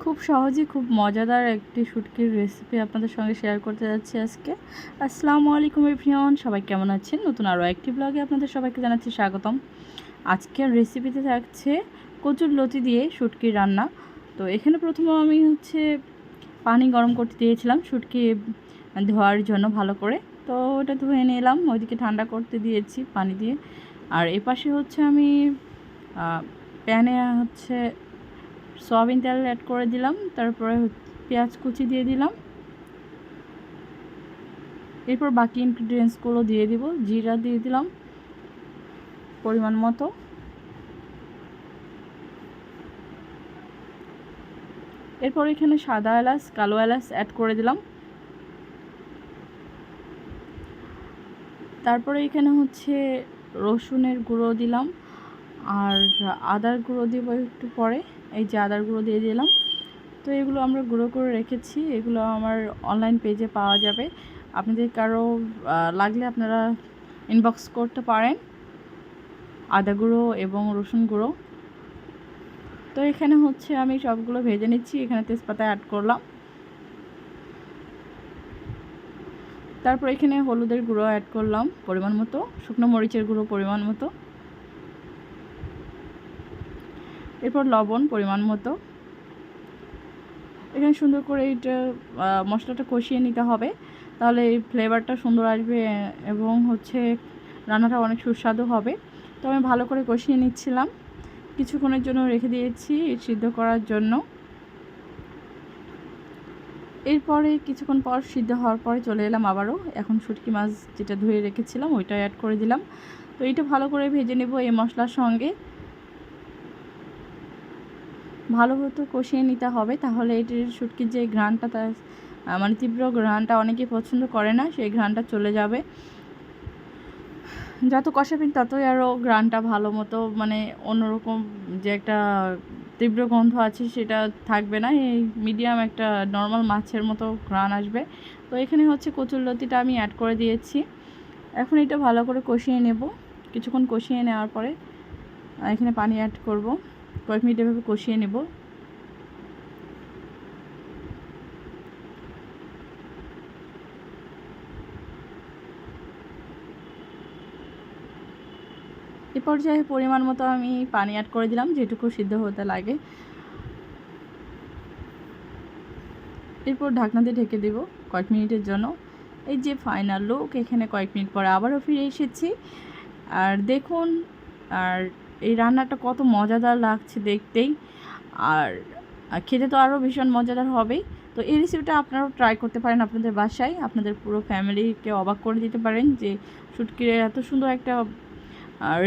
খুব সহজে খুব মজাদার একটি শুটকির রেসিপি আপনাদের সঙ্গে শেয়ার করতে যাচ্ছি আজকে। আসসালামু আলাইকুম এভরিওয়ান, সবাই কেমন আছেন? নতুন আরও একটি ব্লগে আপনাদের সবাইকে জানাচ্ছি স্বাগতম। আজকের রেসিপিতে থাকছে কচুর লতি দিয়ে শুটকির রান্না। তো এখানে প্রথমে আমি পানি গরম করতে দিয়েছিলাম শুটকি ধোয়ার জন্য ভালো করে। তো ওটা ধুয়ে নিলাম, ওইদিকে ঠান্ডা করতে দিয়েছি পানি দিয়ে। আর এপাশে আমি প্যানে সয়াবিন তেল অ্যাড করে দিলাম, তারপরে পেঁয়াজ কুচি দিয়ে দিলাম, এরপর বাকি ইনগ্রিডিয়েন্টসগুলো দিয়ে দিব। জিরা দিয়ে দিলাম পরিমাণ মতো, এরপর এখানে সাদা এলাচ কালো এলাচ অ্যাড করে দিলাম। তারপরে এখানে রসুনের গুঁড়ো দিলাম আর আদার গুঁড়ো দিব একটু পরে। এই যে আদার গুঁড়ো দিয়ে দিলাম। তো এগুলো আমরা গুঁড়ো করে রেখেছি, এগুলো আমার অনলাইন পেজে পাওয়া যাবে। আপনাদের কারো লাগলে আপনারা ইনবক্স করতে পারেন আদা গুঁড়ো এবং রসুন গুঁড়ো। তো এখানে আমি সবগুলো ভেজে নিচ্ছি। এখানে তেজপাতা অ্যাড করলাম, তারপর এখানে হলুদের গুঁড়ো অ্যাড করলাম পরিমাণ মতো, শুকনো মরিচের গুঁড়ো পরিমাণ মতো, এরপর লবণ পরিমাণ মতো। এখানে সুন্দর করে এইটা মশলাটা কষিয়ে নিতে হবে, তাহলে এই ফ্লেভারটা সুন্দর আসবে এবং রান্নাটা অনেক সুস্বাদু হবে। তো আমি ভালো করে কষিয়ে নিচ্ছিলাম, কিছুক্ষণের জন্য রেখে দিয়েছি সিদ্ধ করার জন্য। এরপরে কিছুক্ষণ পর সিদ্ধ হওয়ার পরে চলে এলাম আবারও। এখন শুটকি মাছ যেটা ধুয়ে রেখেছিলাম ওইটা অ্যাড করে দিলাম। তো এইটা ভালো করে ভেজে নেব এই মশলার সঙ্গে, ভালো মতো কষিয়ে নিতে হবে, তাহলে এটির শুটকির যে ঘ্রাণটা তীব্র ঘ্রাণটা অনেকেই পছন্দ করে না, সেই ঘ্রাণটা চলে যাবে। যত কষাবেন ততই আরও ঘ্রাণটা ভালো মতো অন্যরকম যে একটা তীব্র গন্ধ আছে সেটা থাকবে না, এই মিডিয়াম একটা নর্মাল মাছের মতো ঘ্রাণ আসবে। তো এখানে কচুরলতিটা আমি অ্যাড করে দিয়েছি। এখন এটা ভালো করে কষিয়ে নেব। কিছুক্ষণ কষিয়ে নেওয়ার পরে এখানে পানি অ্যাড করব, কয়েক মিনিট এভাবে কষিয়ে নেব। এ পর্যায়ে পরিমাণ মতো আমি পানি অ্যাড করে দিলাম, যেটুকু সিদ্ধ হতে লাগে। এরপর ঢাকনা দিয়ে ঢেকে দেব কয়েক মিনিটের জন্য। এই যে ফাইনাল লুক, এখানে কয়েক মিনিট পরে আবারও ফিরে এসেছি। আর দেখুন, আর এই রান্নাটা কত মজাদার লাগছে দেখতেই, আর খেতে তো আরও ভীষণ মজাদার হবেই। তো এই রেসিপিটা আপনারাও ট্রাই করতে পারেন আপনাদের বাসায়, আপনাদের পুরো ফ্যামিলিকে অবাক করে দিতে পারেন যে শুটকির এত সুন্দর একটা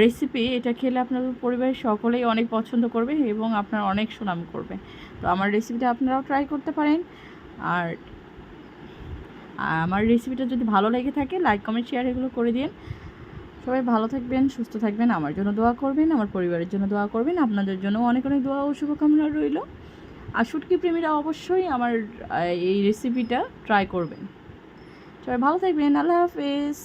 রেসিপি। এটা খেলে আপনাদের পরিবারের সকলেই অনেক পছন্দ করবে এবং আপনার অনেক সুনাম করবে। তো আমার রেসিপিটা আপনারাও ট্রাই করতে পারেন। আর আমার রেসিপিটা যদি ভালো লেগে থাকে লাইক কমেন্ট শেয়ার এগুলো করে দিন। সবাই ভালো থাকবেন, সুস্থ থাকবেন, আমার জন্য দোয়া করবেন, আমার পরিবারের জন্য দোয়া করবেন। আপনাদের জন্য অনেক অনেক দোয়া ও শুভকামনা রইল। আর শুটকি প্রেমীরা অবশ্যই আমার এই রেসিপিটা ট্রাই করবেন। সবাই ভালো থাকবেন, আল্লাহ হাফেজ।